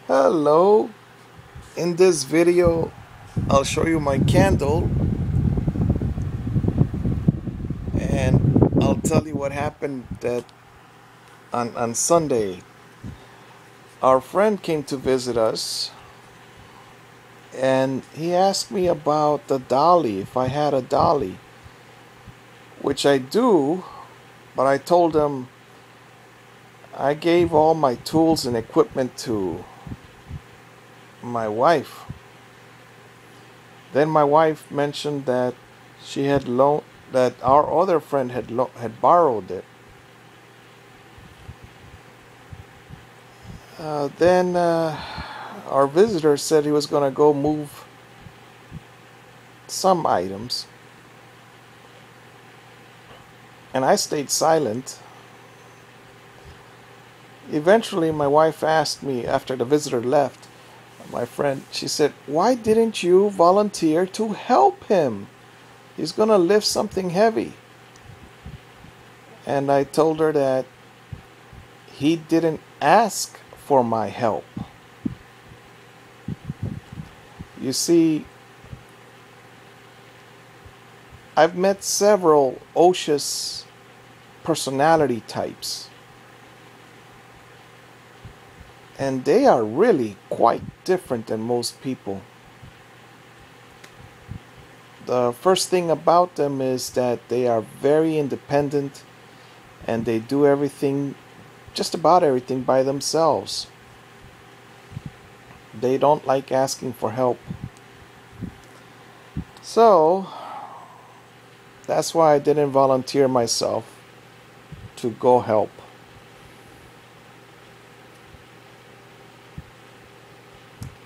Hello, in this video I'll show you my candle and I'll tell you what happened that on Sunday. Our friend came to visit us and he asked me about the dolly, if I had a dolly, which I do, but I told him I gave all my tools and equipment to my wife. Then my wife mentioned that she had loaned that our other friend had borrowed it. Then our visitor said he was going to go move some items, and I stayed silent. Eventually, my wife asked me after the visitor left, my friend, she said, "Why didn't you volunteer to help him? He's going to lift something heavy." And I told her that he didn't ask for my help. You see, I've met several OSHA's personality types, and they are really quite different than most people. The first thing about them is that they are very independent and they do everything, just about everything, by themselves. They don't like asking for help. So, that's why I didn't volunteer myself to go help.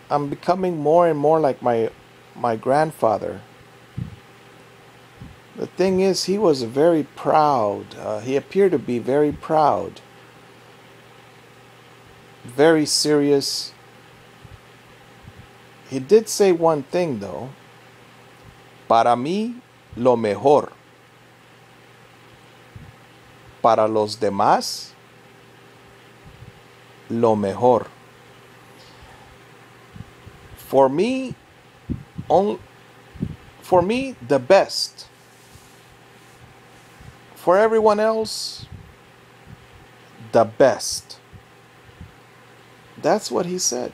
I'm becoming more and more like my grandfather. The thing is, he was very proud. He appeared to be very proud, very serious. He did say one thing though: para mí, lo mejor. Para los demás, lo mejor. For me, for me, the best. For everyone else, the best. That's what he said.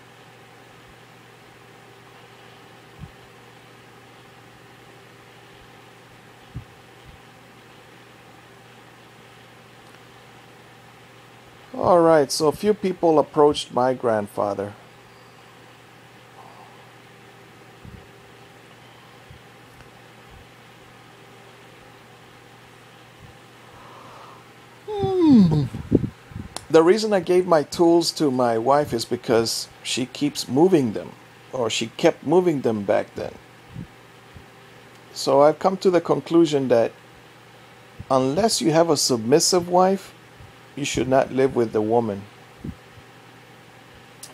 All right, so a few people approached my grandfather. The reason I gave my tools to my wife is because she keeps moving them, or she kept moving them back then. So I've come to the conclusion that unless you have a submissive wife, you should not live with the woman.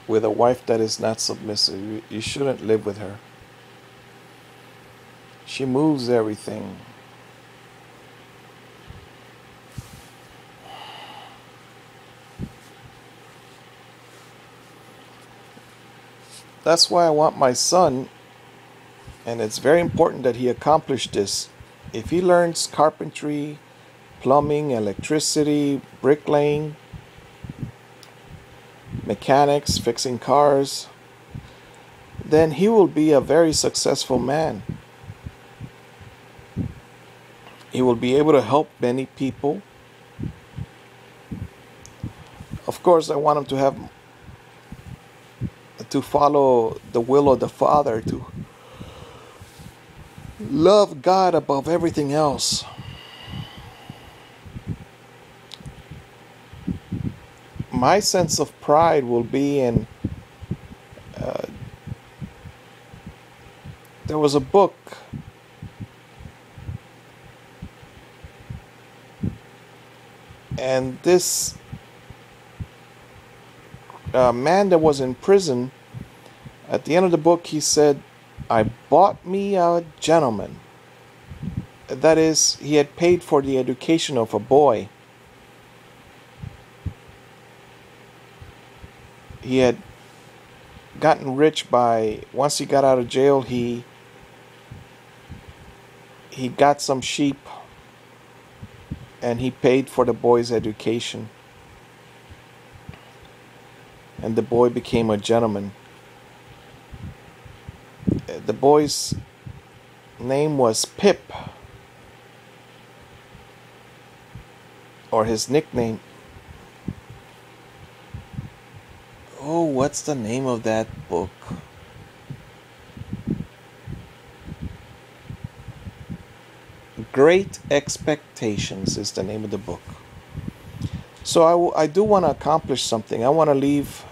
With a wife that is not submissive, you shouldn't live with her. She moves everything. That's why I want my son, and it's very important that he accomplish this. If he learns carpentry, plumbing, electricity, bricklaying, mechanics, fixing cars, then he will be a very successful man. He will be able to help many people. Of course, I want him to follow the will of the Father, to love God above everything else. My sense of pride will be in there was a book and this man that was in prison, at the end of the book he said, "I bought me a gentleman." That is, he had paid for the education of a boy. He had gotten rich by, once he got out of jail, he got some sheep and he paid for the boy's education. And the boy became a gentleman. The boy's name was Pip, or his nickname. Oh, what's the name of that book? Great Expectations is the name of the book. So I do want to accomplish something. I want to leave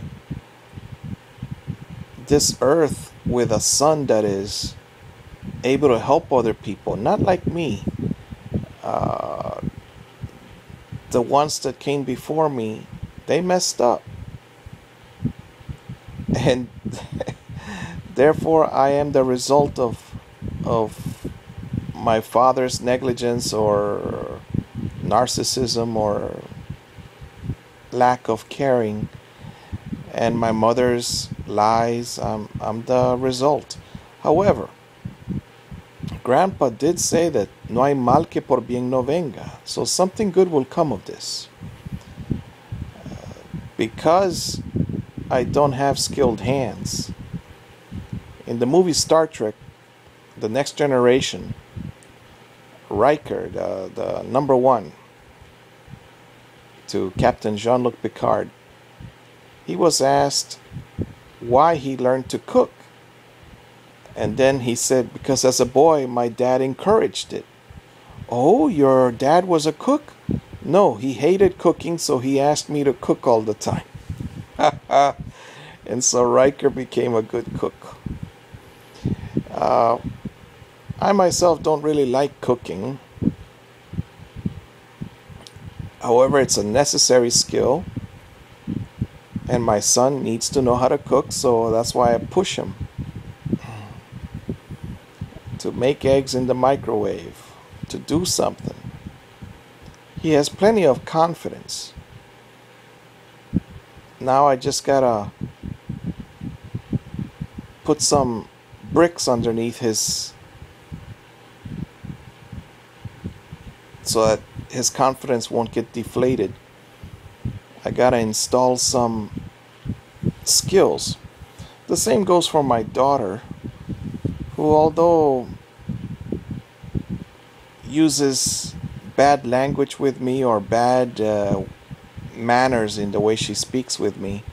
this earth with a son that is able to help other people, not like me. The ones that came before me, they messed up. And therefore I am the result of my father's negligence or narcissism or lack of caring, and my mother's lies. I'm the result. However, Grandpa did say that no hay mal que por bien no venga, so something good will come of this. Because I don't have skilled hands. In the movie Star Trek, The Next Generation, Riker, the number one to Captain Jean-Luc Picard, he was asked why he learned to cook. And then he said, because as a boy, my dad encouraged it. Oh, your dad was a cook? No, he hated cooking, so he asked me to cook all the time. And so Riker became a good cook. I myself don't really like cooking. However, it's a necessary skill. And my son needs to know how to cook, so that's why I push him to make eggs in the microwave, to do something. He has plenty of confidence. Now I just gotta put some bricks underneath his, so that his confidence won't get deflated. I gotta install some skills. The same goes for my daughter, who, although uses bad language with me or bad manners in the way she speaks with me,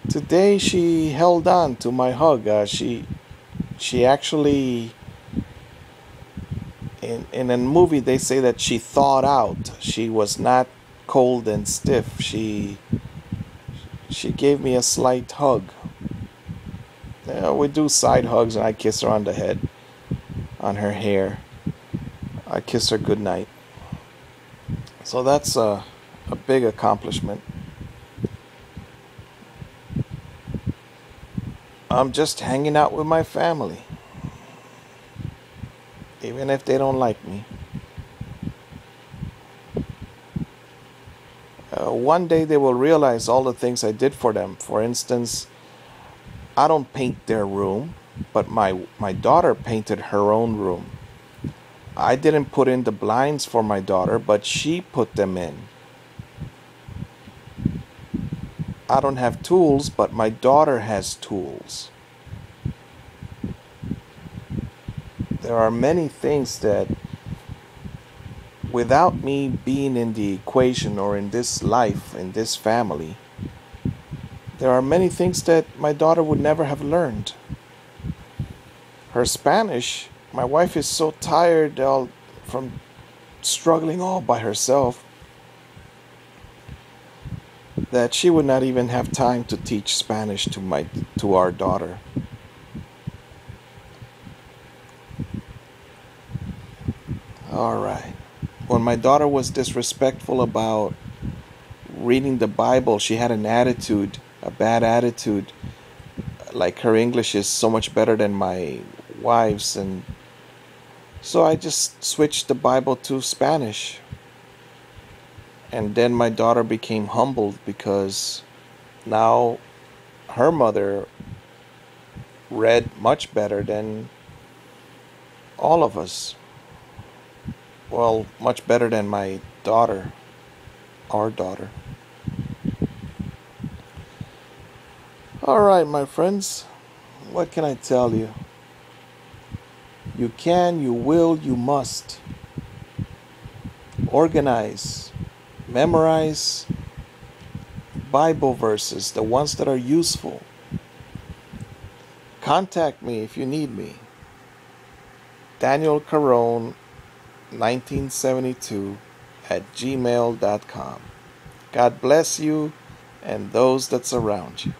today she held on to my hug. She actually, in a movie they say that she thawed out. She was not cold and stiff. She gave me a slight hug. We do side hugs, and I kiss her on the head, on her hair. I kiss her goodnight. So that's a big accomplishment. I'm just hanging out with my family, even if they don't like me. One day they will realize all the things I did for them. For instance, I don't paint their room, but my daughter painted her own room. I didn't put in the blinds for my daughter, but she put them in. I don't have tools, but my daughter has tools. There are many things that, without me being in the equation or in this life, in this family, there are many things that my daughter would never have learned. Her Spanish, my wife is so tired from struggling all by herself that she would not even have time to teach Spanish to our daughter. All right. When my daughter was disrespectful about reading the Bible, she had an attitude, a bad attitude, like her English is so much better than my wife's, and so I just switched the Bible to Spanish. And then my daughter became humbled because now her mother read much better than all of us. Well, much better than my daughter, our daughter. All right, my friends, what can I tell you? You can, you will, you must. Organize, memorize Bible verses, the ones that are useful. Contact me if you need me. Daniel Carone, 1972 at gmail.com. God bless you and those that surround you.